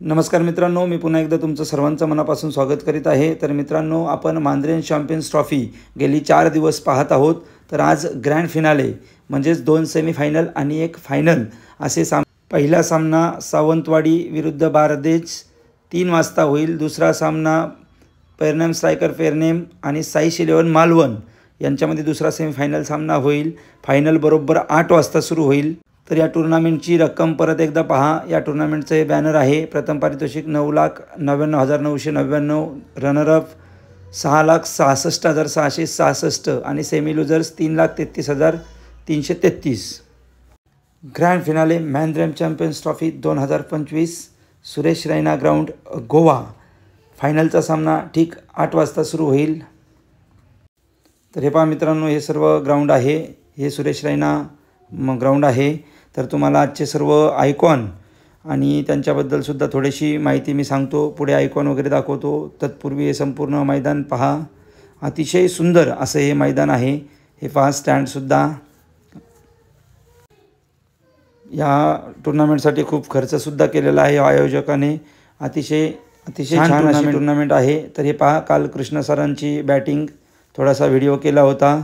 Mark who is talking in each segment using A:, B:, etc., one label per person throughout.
A: नमस्कार मित्रांनो, मी पुन्हा एकदा तुमचं सर्वांचं मनापासून स्वागत करीत आहे। तर मित्रांनो, आपण मांद्रेन चॅम्पियन्स ट्रॉफी गेली 4 दिवस पाहत आहोत। तर आज ग्रँड फिनाले म्हणजेच 2 सेमीफायनल आणि एक फायनल असे पहिला सामना सावंतवाडी विरुद्ध बारदेज 3 वाजता होईल। दुसरा सामना पेरनेम स्ट्रायकर पेरनेम आणि साईश 11 मालवण यांच्यामध्ये दुसरा सेमीफायनल सामना होईल। फायनल बरोबर 8 वाजता सुरू होईल। तर या टूर्नामेंटची रक्कम परत एकदा पहा। या टूर्नामेंटचे बॅनर आहे। प्रथम पारितोषिक 9,99,999, रनरअप 6,66,666 आणि semi losers 3,33,333। Grand finale Mandrem champions trophy 2025 Suresh Raina ground Goa. फायनलचा सामना ठीक 8 वाजता सुरू होईल। तर हे पहा मित्रांनो, हे सर्व ग्राउंड आहे। हे सुरेश रैना ग्राउंड आहे। तर तुम्हाला आजचे सर्व आयकॉन आणि त्यांच्याबद्दल सुद्धा थोडीशी माहिती मी सांगतो। पुढे आयकॉन वगैरे दाखवतो। तत्पूर्वी हे संपूर्ण मैदान पहा। अतिशय सुंदर असं हे मैदान आहे। हे पहा स्टँडसुद्धा। या टूर्नामेंटसाठी खूप खर्चसुद्धा केलेला आहे आयोजकाने। अतिशय छान अशी टूर्नामेंट आहे। तर हे पहा, काल कृष्ण सरांची बॅटिंग थोडासा व्हिडिओ केला होता।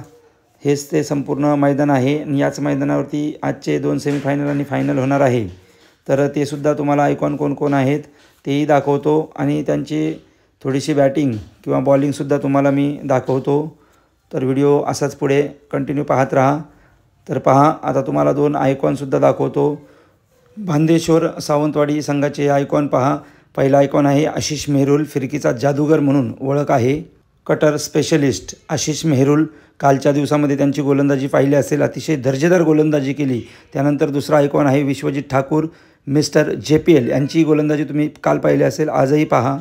A: हेच ते संपूर्ण मैदान आहे आणि याच मैदानावरती आजचे 2 सेमीफायनल आणि फायनल होणार आहे। तर ते सुद्धा तुम्हाला आयकॉन कोण आहेत तेही दाखवतो आणि त्यांची थोडीशी बॅटिंग किंवा बॉलिंगसुद्धा तुम्हाला मी दाखवतो। तर व्हिडिओ असाच पुढे कंटिन्यू पाहत राहा। तर पहा, आता तुम्हाला 2 आयकॉनसुद्धा दाखवतो। बांदेश्वर सावंतवाडी संघाचे आयकॉन पहा। पहिला आयकॉन आहे आशिष मेहरुल, फिरकीचा जादूगर म्हणून ओळख आहे। कटर स्पेशलिस्ट आशिष मेहरुल, कालच्या दिवसामध्ये त्यांची गोलंदाजी पाहिली असेल, अतिशय दर्जेदार गोलंदाजी केली। त्यानंतर दुसरा आयकॉन आहे विश्वजित ठाकूर, मिस्टर JPL यांची गोलंदाजी तुम्ही काल पाहिली असेल, आजही पहा।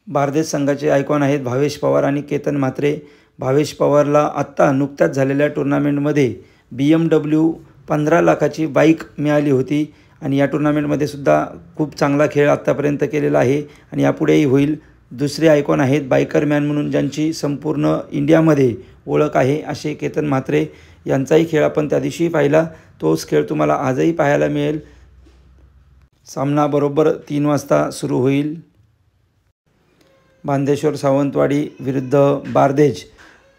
A: बारदेज संघाचे आयकॉन आहेत भावेश पवार आणि केतन म्हात्रे। भावेश पवारला आत्ता नुकत्याच झालेल्या टूर्नामेंटमध्ये BMW 15 लाखाची बाईक मिळाली होती आणि या टूर्नामेंटमध्ये सुद्धा खूप चांगला खेळ आत्तापर्यंत केलेला आहे आणि यापुढेही होईल। दुसरे आयकॉन आहेत बायकर मॅन म्हणून ज्यांची संपूर्ण इंडियामध्ये ओळख आहे, असे केतन म्हात्रे यांचाही खेळ आपण त्या दिवशी पाहिला। तोच खेळ तुम्हाला आजही पाहायला मिळेल। सामना बरोबर 3 वाजता सुरू होईल। बांदेश्वर सावंतवाडी विरुद्ध बारदेज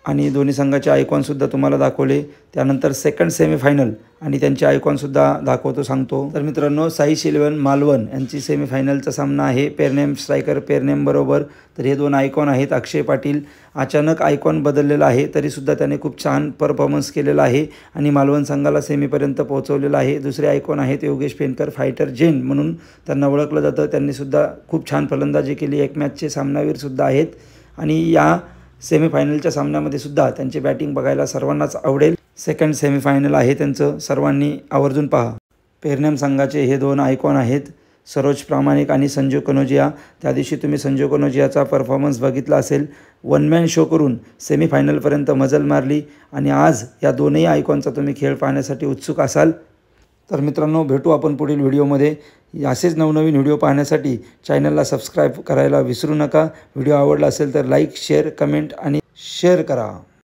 A: आणि दोन्ही संघाचे आयकॉनसुद्धा तुम्हाला दाखवले। त्यानंतर सेकंड सेमीफायनल आणि त्यांचे आयकॉनसुद्धा दाखवतो सांगतो। तर मित्रांनो, साईश 11 मालवण यांची सेमीफायनलचा सामना आहे पेरनेम स्ट्रायकर पेरनेम बरोबर। तर हे 2 आयकॉन आहेत। अक्षय पाटील अचानक आयकॉन बदललेला आहे तरीसुद्धा त्याने खूप छान परफॉर्मन्स केलेला आहे आणि मालवण संघाला सेमीपर्यंत पोहोचवलेला आहे। दुसरे आयकॉन आहेत योगेश पेनकर, फायटर जेन म्हणून त्यांना ओळखलं जातं। त्यांनीसुद्धा खूप छान फलंदाजी केली। एक मॅचचे सामनावीरसुद्धा आहेत आणि या सेमीफायनलच्या सामन्यामध्ये सुद्धा त्यांची बॅटिंग बघायला सर्वांनाच आवडेल। सेकंड सेमीफायनल आहे त्यांचं, सर्वांनी आवर्जून पहा। पेरनेम संघाचे हे 2 आयकॉन आहेत सरोज प्रामाणिक आणि संजू कनोजिया। त्या दिवशी तुम्ही संजू कनोजियाचा परफॉर्मन्स बघितला असेल। 1 मॅन शो करून सेमीफायनलपर्यंत मजल मारली आणि आज या दोनही आयकॉनचा तुम्ही खेळ पाहण्यासाठी उत्सुक असाल। तर मित्रांनो, भेटू आपण पुढील व्हिडिओमध्ये। असेच नवनवीन व्हिडिओ पाहण्यासाठी चॅनलला सबस्क्राईब करायला विसरू नका। व्हिडिओ आवडला असेल तर लाईक, शेअर, कमेंट आणि शेअर करा।